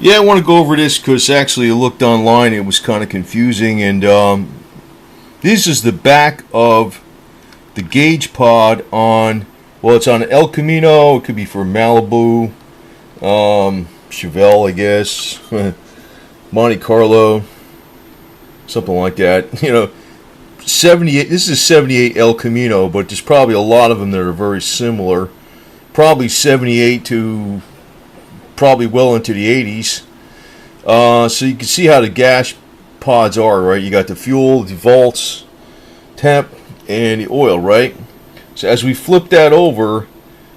Yeah, I want to go over this because actually I looked online. It was kind of confusing, and this is the back of the gauge pod on. Well, it's on El Camino. It could be for Malibu, Chevelle, I guess, Monte Carlo, something like that. 78. This is 78 El Camino, but there's probably a lot of them that are very similar. Probably 78 to probably well into the 80s. So you can see how the gas pods are, right? You got the fuel, the volts, temp, and the oil, right? So as we flip that over,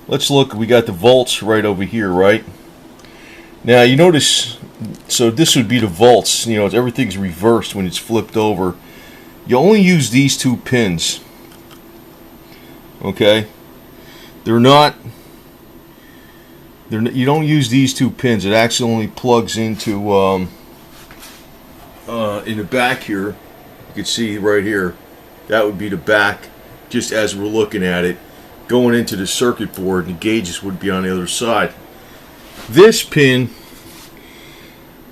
let's look. We got the volts right over here, right? Now you notice, so this would be the volts. Everything's reversed when it's flipped over. You only use these two pins. Okay? You don't use these two pins. It actually only plugs into in the back here. You can see right here. That would be the back, just as we're looking at it. Going into the circuit board, and the gauges would be on the other side. This pin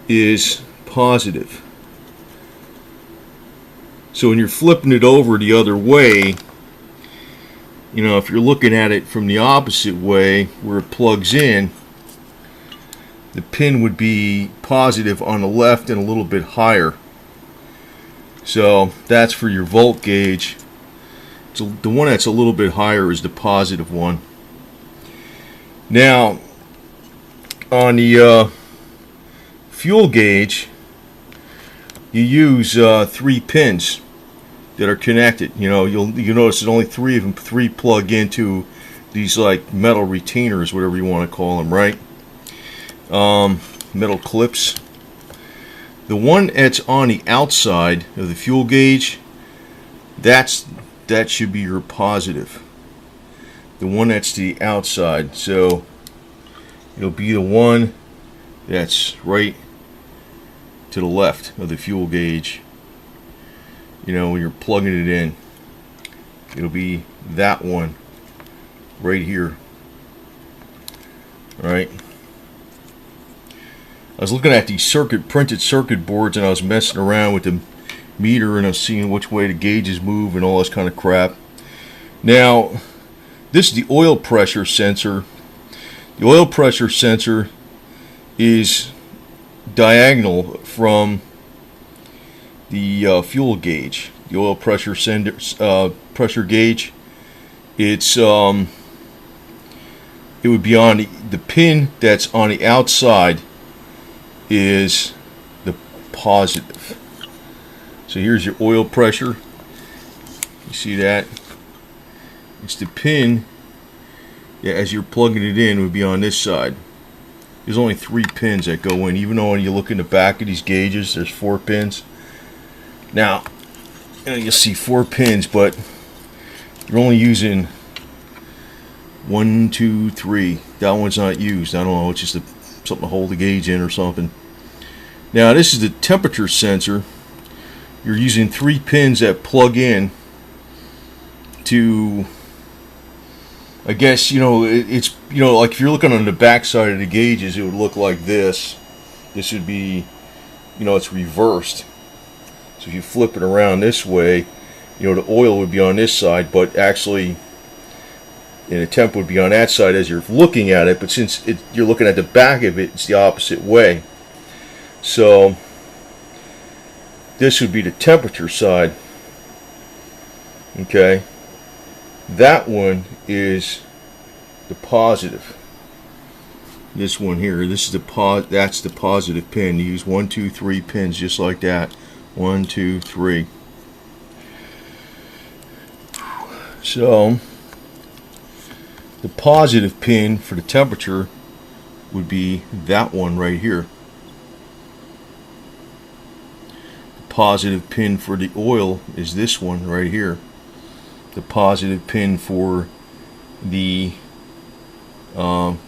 is positive. So when you're flipping it over the other way, if you're looking at it from the opposite way, where it plugs in, the pin would be positive on the left and a little bit higher. So that's for your volt gauge. So the one that's a little bit higher is the positive one. Now, on the fuel gauge, you use 3 pins that are connected. You'll notice there's only 3 of them. 3 plug into these like metal retainers, whatever you want to call them, right? Metal clips. The one that's on the outside of the fuel gauge, that should be your positive. The one that's the outside, so it'll be the one that's right to the left of the fuel gauge. When you're plugging it in, it'll be that one right here. All right. I was looking at these printed circuit boards, and I was messing around with the meter, and I was seeing which way the gauges move and all this kind of crap. Now, this is the oil pressure sensor. The oil pressure sensor is diagonal from the fuel gauge. The oil pressure pressure gauge. It would be on the pin that's on the outside is the positive. So here's your oil pressure. You see that? It's the pin. Yeah, as you're plugging it in, would be on this side. There's only 3 pins that go in, even though when you look in the back of these gauges, there's 4 pins. Now, you'll see 4 pins, but you're only using 1, 2, 3. That one's not used. I don't know. It's just something to hold the gauge in or something. Now, this is the temperature sensor. You're using 3 pins that plug in to, I guess, it's, like if you're looking on the back side of the gauges, it would look like this. This would be, it's reversed. So if you flip it around this way, the oil would be on this side, but actually, the temp would be on that side as you're looking at it. But since you're looking at the back of it, it's the opposite way. So this would be the temperature side. Okay. That one is the positive. This one here, this is that's the positive pin. You use 1, 2, 3 pins just like that. 1, 2, 3. So the positive pin for the temperature would be that one right here. The positive pin for the oil is this one right here. The positive pin for the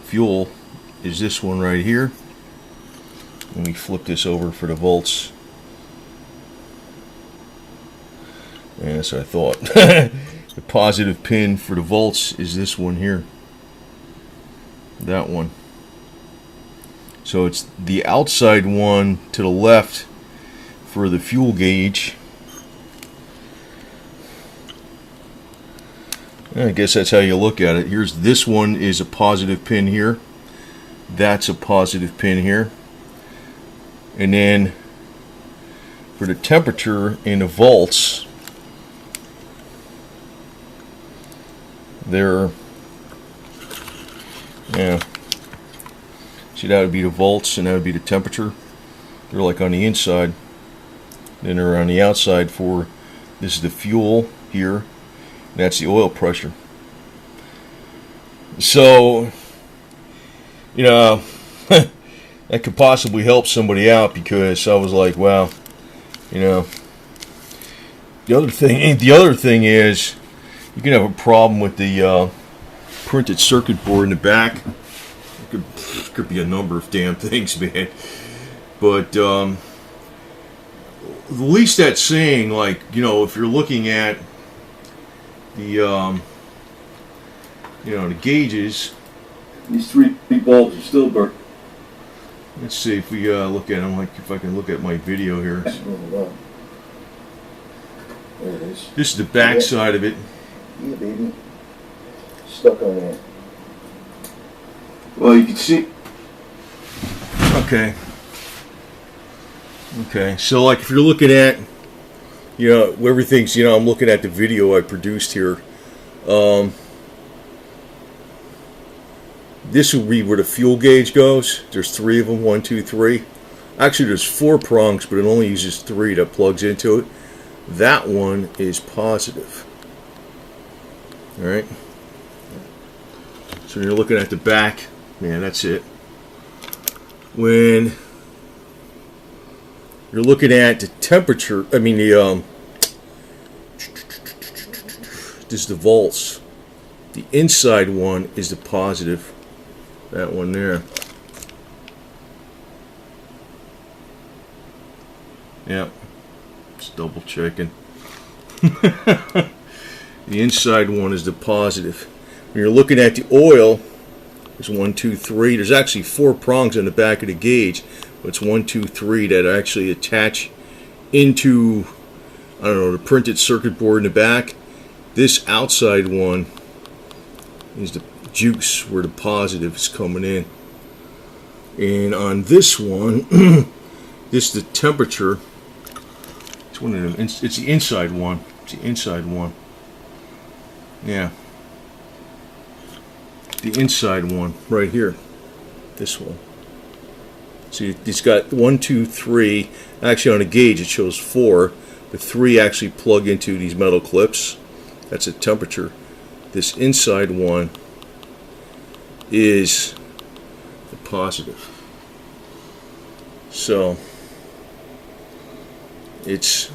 fuel is this one right here. Let me flip this over for the volts. Yeah, that's what I thought. The positive pin for the volts is this one here. That one. So it's the outside one to the left for the fuel gauge. I guess that's how you look at it. Here's this one is a positive pin here. That's a positive pin here. And then for the temperature in the volts, they're, yeah, see, that would be the volts and that would be the temperature. They're like on the inside. Then they're on the outside for, this is the fuel here. That's the oil pressure. So, you know, that could possibly help somebody out, because I was like, wow, you know. The other thing is, you can have a problem with the printed circuit board in the back. It could be a number of damn things, man. But at least that's saying, like, you know, if you're looking at the you know, the gauges, these three big bulbs are still burnt. Let's see if we look at them, like if I can look at my video here. There it is. This is the back side of it. Yeah, baby. Stuck on there. Well, you can see. Okay. Okay, so like if you're looking at, you know, everything's, you know, I'm looking at the video I produced here. This would be where the fuel gauge goes. There's three of them, 1, 2, 3. Actually, there's 4 prongs, but it only uses 3 that plugs into it. That one is positive. All right. So you're looking at the back, man. That's it. When you're looking at the temperature, I mean the this is the volts. The inside one is the positive. That one there. Yep. Just double checking. The inside one is the positive. When you're looking at the oil, there's 1, 2, 3. There's actually 4 prongs on the back of the gauge, but it's 1, 2, 3 that actually attach into, I don't know, the printed circuit board in the back. This outside one is the juice where the positive is coming in. And on this one, this is the temperature. It's one of them. It's the inside one. It's the inside one. Yeah. The inside one right here. This one. See, it's got 1, 2, 3. Actually, on a gauge it shows 4, but 3 actually plug into these metal clips. That's a temperature. This inside one is the positive. So it's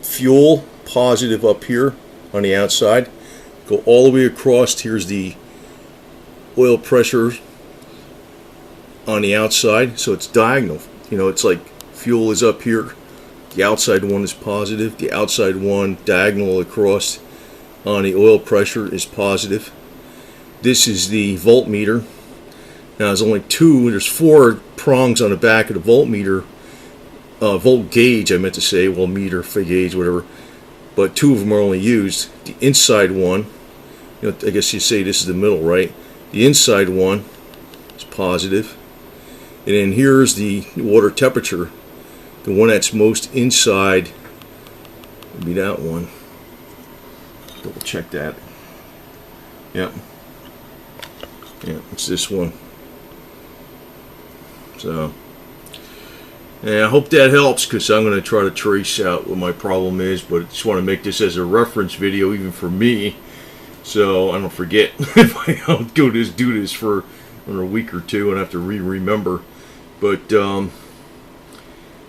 fuel positive up here on the outside. Go all the way across. Here's the oil pressure on the outside. So it's diagonal. You know, it's like fuel is up here. The outside one is positive. The outside one diagonal across on the oil pressure is positive. This is the voltmeter. Now there's only 2, there's 4 prongs on the back of the voltmeter, volt gauge I meant to say, well, meter, gauge, whatever, but 2 of them are only used. The inside one, you know, I guess you say this is the middle, right? The inside one is positive. And then here's the water temperature. The one that's most inside would be that one. Double check that. Yep. Yeah, it's this one. So, yeah, I hope that helps, because I'm going to try to trace out what my problem is, but I just want to make this as a reference video, even for me, so I don't forget. If I don't do this for a week or 2 and have to remember. But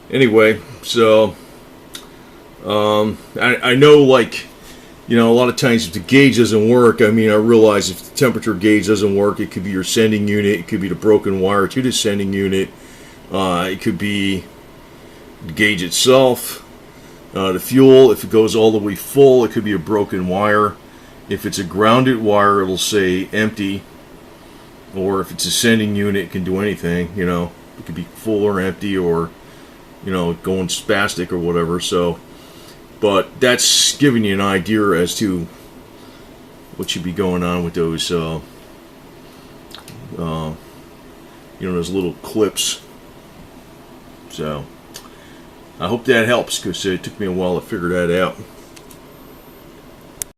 anyway, so I know, like, you know, a lot of times if the gauge doesn't work, I mean, I realize if the temperature gauge doesn't work, it could be your sending unit, it could be the broken wire to the sending unit, it could be the gauge itself, the fuel, if it goes all the way full, it could be a broken wire. If it's a grounded wire, it'll say empty, or if it's a sending unit, it can do anything, you know. it could be full or empty, or going spastic or whatever. So, but that's giving you an idea as to what should be going on with those those little clips. So I hope that helps, because it took me a while to figure that out.